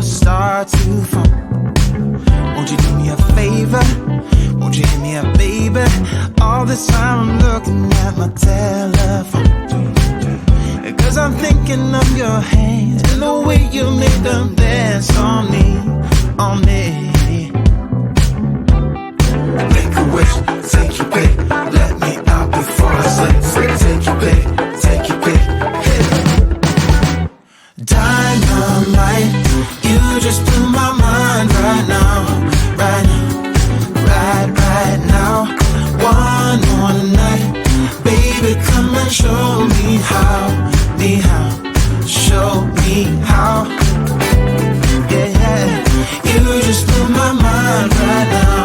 start to fall. Won't you do me a favor? Won't you hit me up, baby? All this time I'm looking at my telephone, 'cause I'm thinking of your hands and the way you make them dance on me, on me. Make a wish, take your pick, let me out before I slip. Take your pick, take your pick, hit it. Dynamite, you just blew my mind right now, right now, right now. One more night, baby, come and show me how, show me how. Yeah, yeah, you just blew my mind right now.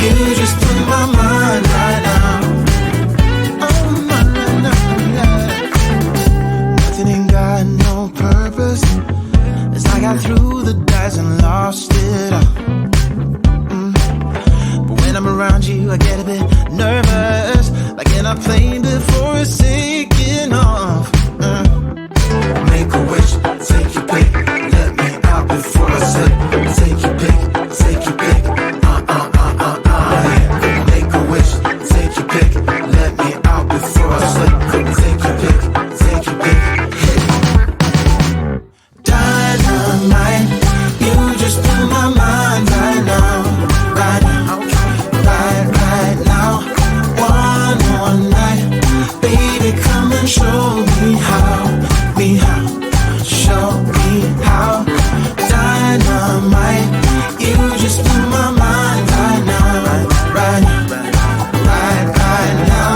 You just blew my mind right now. Oh, my, yeah. Nothing ain't got no purpose. It's like I threw the dice and lost it all. But when I'm around you, I get a bit nervous, like in a plane before it's taking off. Make a wish, take your pick, let me out before I slip. Take your pick, take your pick. Make a wish, take your pick, let me out before I slip. Take your pick, take your pick, hit it. Dynamite, you just blew my mind right now, right now, right now. One more night, baby, come and show me how, show me how. Dynamite, you just blew my mind right now, right now.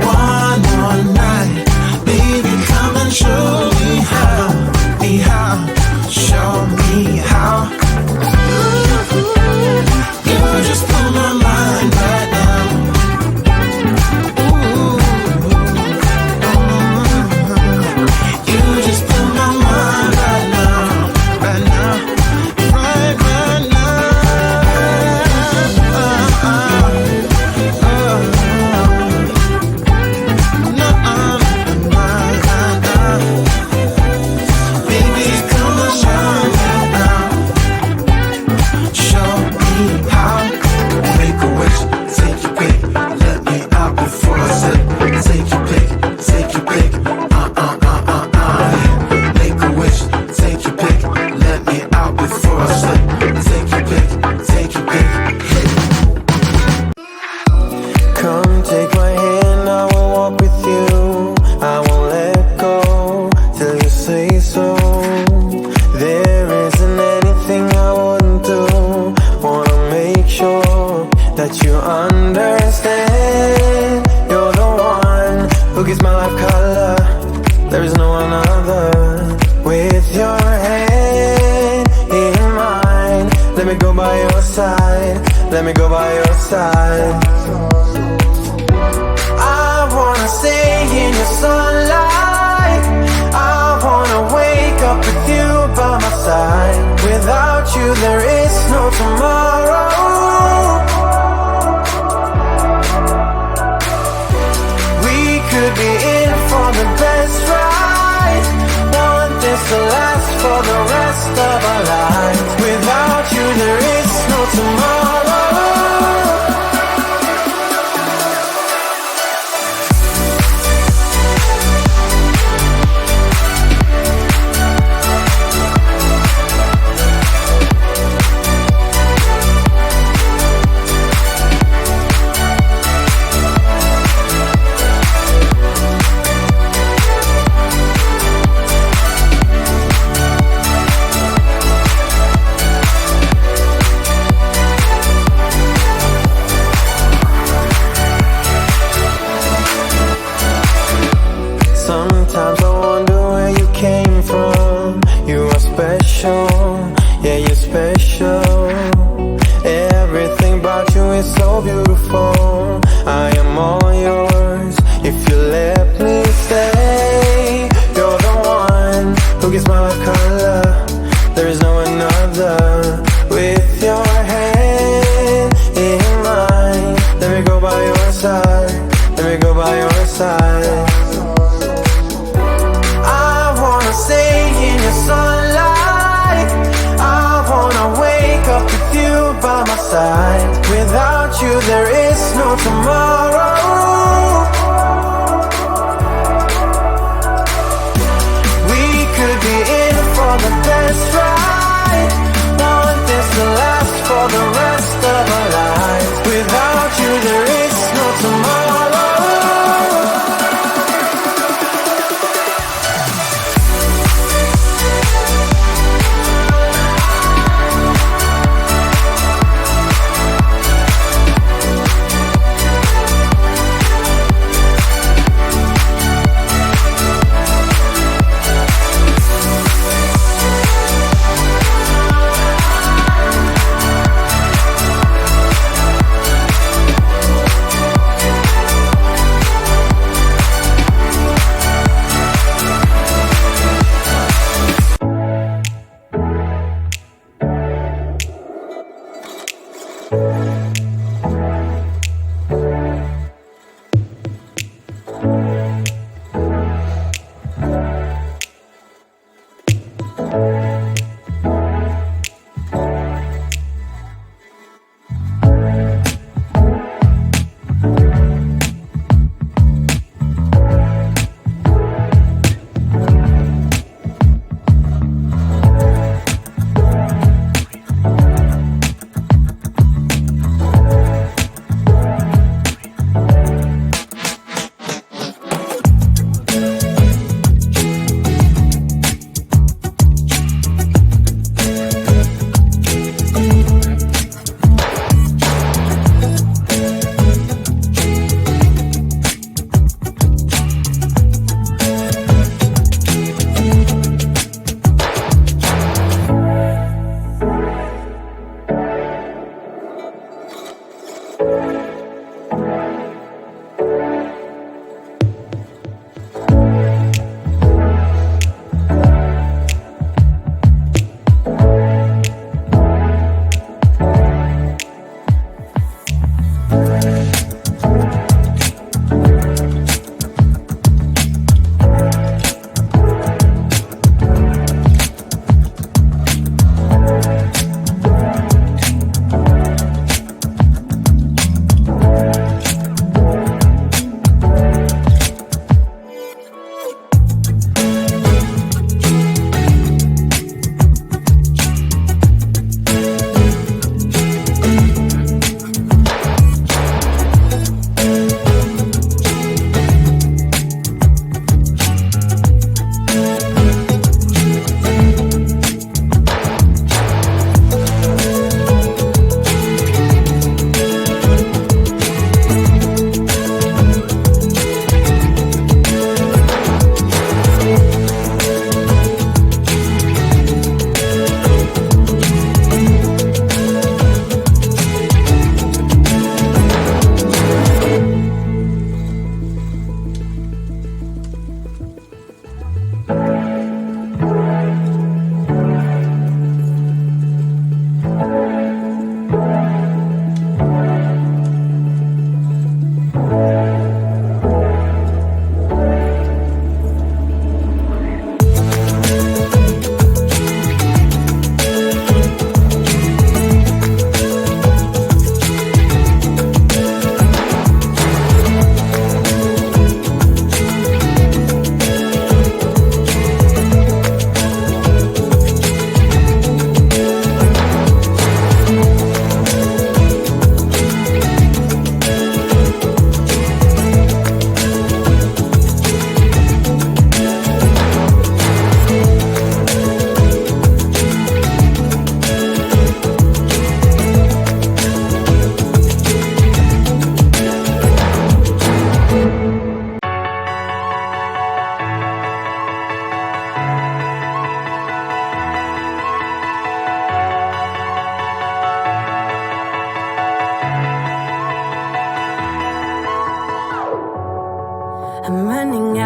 One more night, baby, come and show me how, show me how. You just blew my mind right now. You just blew my mind right now, right now, right now. Baby, come and show me how, show me how. Make a wish, take your pick, let me out before I slip. Take your pick, take your pick, Make a wish, take your pick, let me out before I slip. Take your pick, take your pick, hit it. Come take my hand, I will walk with you. I won't let go till you say so. There isn't anything I wouldn't do. Wanna make sure that you understand. You're the one who gives my life color. There is no one other. With your hand in mine, let me go by your side. Let me go by your side. I wanna stay in your sunlight. I wanna wake up with you by my side. Without you there is no tomorrow. We could be in for the best ride. Want this to last for the rest of our lives. Without you there is no tomorrow. Sometimes I wonder where you came from. You are special, yeah, you're special. Everything about you is so beautiful. I am all yours if you let me stay. You're the one who gives my life color. There is no another. With your hand in mine, let me go by your side. Let me go by your side.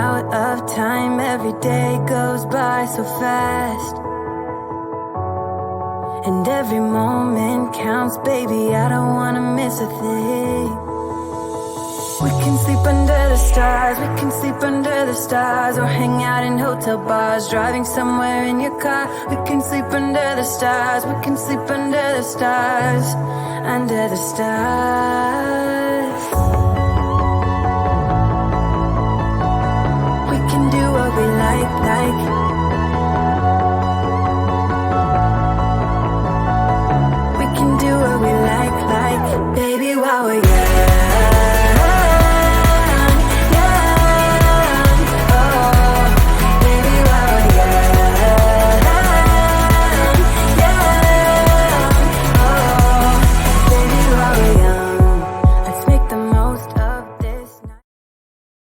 out of time. Every day goes by so fast, and every moment counts, baby. I don't wanna miss a thing. We can sleep under the stars, we can sleep under the stars, or hang out in hotel bars, driving somewhere in your car. We can sleep under the stars, we can sleep under the stars, under the stars. We can do what we like.